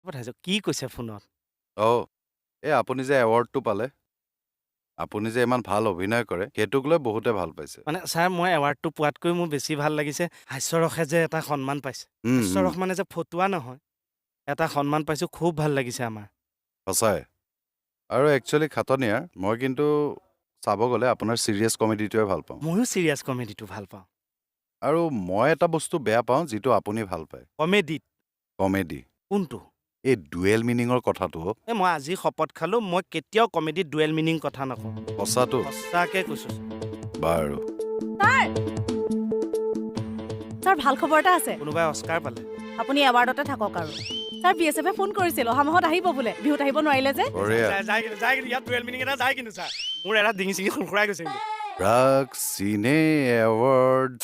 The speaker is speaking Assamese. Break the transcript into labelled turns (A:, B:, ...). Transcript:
A: পঠাইছো কি কৈছে ফোনত
B: আপুনি যে এৱাৰ্ডটো পালে আপুনি যে ইমান ভাল অভিনয় কৰে সেইটোক লৈ বহুতে ভাল পাইছে
A: মানে ছাৰ মই এৱাৰ্ডটো পোৱাতকৈ মোৰ বেছি ভাল লাগিছে হাস্যৰসে যে এটা সন্মান পাইছে হাস্যৰস মানে যে ফটুৱা নহয় এটা সন্মান পাইছো খুব ভাল লাগিছে আমাৰ
B: সঁচাই আৰু একচুৱেলি খাটনিয়াৰ মই কিন্তু চাব গ'লে আপোনাৰ চিৰিয়াছ কমেডিটোৱে ভাল পাওঁ
A: ময়ো চিৰিয়াছ কমেডিটো ভাল পাওঁ
B: আৰু মই এটা বস্তু বেয়া পাওঁ যিটো আপুনি ভাল পায় কমেডি
A: কোনটো
B: এই ডুৱেল মিনিঙৰ কথাটো
A: মই আজি শপত খালো মই কেতিয়াও কমেডিত ডুৱেল মিনিং কথা নকওঁ
B: সঁচাটো
A: সঁচাকে কৈছো
B: বাৰু
C: ছাৰ ভাল খবৰ এটা আছে
A: কোনোবাই অস্কাৰ পালে
C: আপুনি এৱাৰ্ডতে থাকক আৰু ছাৰ BSF ফোন কৰিছিল অহা মাহত আহিব বোলে বিহুত আহিব নোৱাৰিলে যে
A: মোৰ এটা ডিঙি চিঙি খুৰখুৰাই গৈছে
B: প্ৰাগ চিনে এৱাৰ্ড